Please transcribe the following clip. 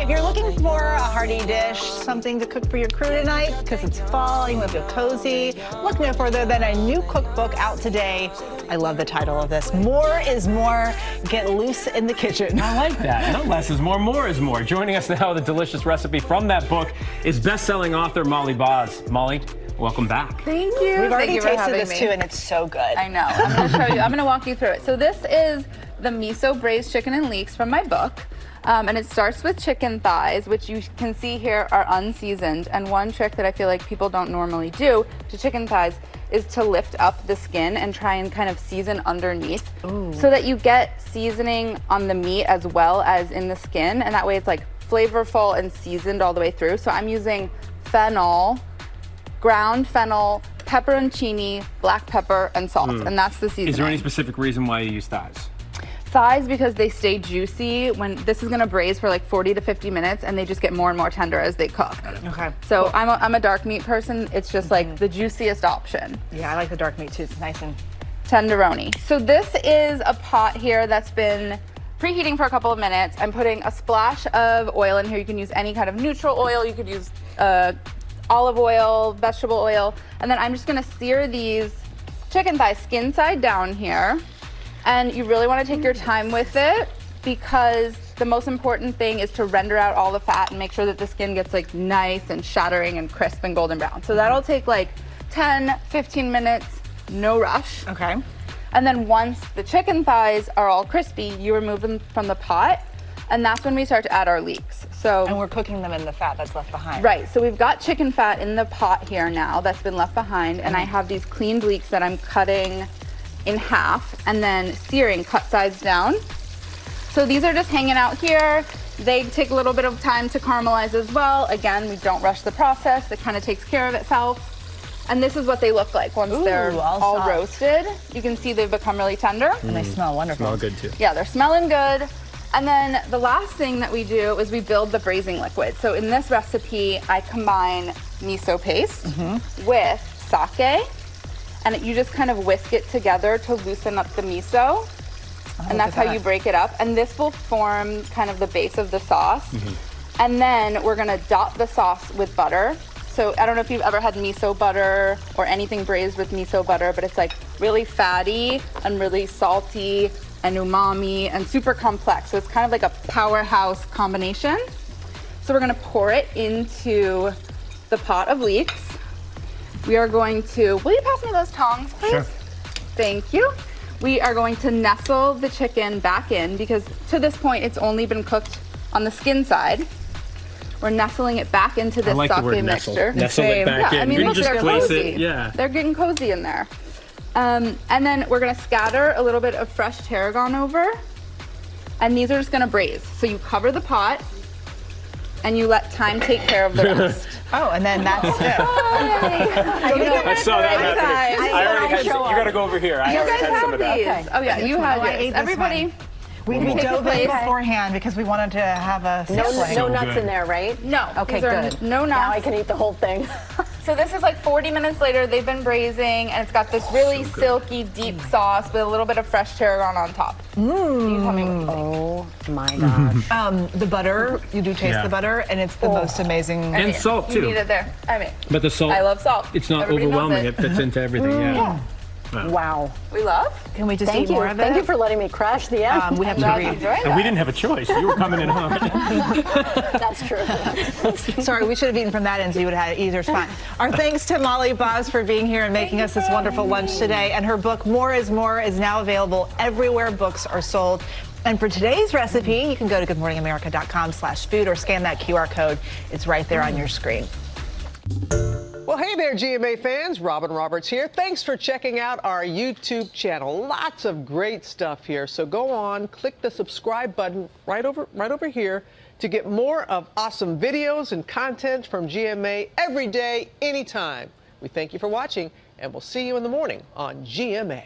If you're looking for a hearty dish, something to cook for your crew tonight, because it's fall, you want to feel cozy, look no further than a new cookbook out today. I love the title of this. More is more. Get loose in the kitchen. I like that. No less is more is more. Joining us now with a delicious recipe from that book is best-selling author Molly Baz. Molly, welcome back. Thank you. We've already tasted this too, and it's so good. I know. I'm going to show you. I'm going to walk you through it. So this is the miso-braised chicken and leeks from my book. And it starts with chicken thighs, which you can see here are unseasoned. And one trick that I feel like people don't normally do to chicken thighs is to lift up the skin and try and kind of season underneath. Ooh. So that you get seasoning on the meat as well as in the skin. And that way it's like flavorful and seasoned all the way through. So I'm using fennel, ground fennel, pepperoncini, black pepper, and salt. And that's the seasoning. Is there any specific reason why you use thighs? Thighs, because they stay juicy. When this is gonna braise for like 40 to 50 minutes, and they just get more and more tender as they cook. Okay. So cool. I'm a dark meat person. It's just like the juiciest option. Yeah, I like the dark meat too. It's nice and tenderoni. So this is a pot here that's been preheating for a couple of minutes. I'm putting a splash of oil in here. You can use any kind of neutral oil. You could use olive oil, vegetable oil, and then I'm just gonna sear these chicken thighs skin side down here. And you really want to take your time with it, because the most important thing is to render out all the fat and make sure that the skin gets like nice and shattering and crisp and golden brown. So that'll take like 10, 15 minutes, no rush. okay. And then once the chicken thighs are all crispy, you remove them from the pot, and that's when we start to add our leeks. So, and we're cooking them in the fat that's left behind. Right, so we've got chicken fat in the pot here now that's been left behind, and I have these cleaned leeks that I'm cutting in half and then searing, cut sides down. So these are just hanging out here. They take a little bit of time to caramelize as well. Again, we don't rush the process. It kind of takes care of itself. And this is what they look like once they're all roasted. You can see they've become really tender. And they smell wonderful. Smell good too. Yeah, they're smelling good. And then the last thing that we do is we build the braising liquid. So in this recipe, I combine miso paste with sake, and you just kind of whisk it together to loosen up the miso. And that's how you break it up. And this will form kind of the base of the sauce. And then we're gonna dot the sauce with butter. So I don't know if you've ever had miso butter or anything braised with miso butter, but it's like really fatty and really salty and umami and super complex. So it's kind of like a powerhouse combination. So we're gonna pour it into the pot of leeks. We are going to, will you pass me those tongs, please? Sure. Thank you. We are going to nestle the chicken back in, because to this point it's only been cooked on the skin side. We're nestling it back into this sake mixture. Nestle it back in. I mean, You look, just they're place cozy. it. Yeah. They're getting cozy in there. And then we're gonna scatter a little bit of fresh tarragon over, and these are just gonna braise. So you cover the pot, and you let time take care of the rest. Oh, and then that's it. I saw that happening. I already had some. You gotta go over here. I You already guys had some have of that. these. Okay. Oh yeah, you had I ate yours. this Everybody. We take dove your in place. beforehand because we wanted to have a sampling. No nuts in there, right? No. Okay, these are good. No nuts. Now I can eat the whole thing. So this is like 40 minutes later. They've been braising, and it's got this really silky, deep sauce with a little bit of fresh tarragon on top. You tell me what you think. Oh my gosh. The butter, you do taste the butter, and it's the most amazing. And salt You too. need it there. I mean, But the salt. I love salt. It's not Everybody knows overwhelming. it. It fits into everything. Yeah. Wow. We love. Can we just Thank eat you. more of it? Thank you for letting me crash the end. We have to Glad you read. enjoyed And that. we didn't have a choice. You were coming in hard. That's true. Sorry, we should have eaten from that end so you would have had an easier spot. Our thanks to Molly Baz for being here and making us this wonderful lunch today. And her book, More is More, is now available everywhere books are sold. And for today's recipe, you can go to goodmorningamerica.com/food or scan that QR code. It's right there on your screen. Well, hey there, GMA fans. Robin Roberts here. Thanks for checking out our YouTube channel. Lots of great stuff here. So go on, click the subscribe button right over here to get more of awesome videos and content from GMA every day, anytime. We thank you for watching, and we'll see you in the morning on GMA.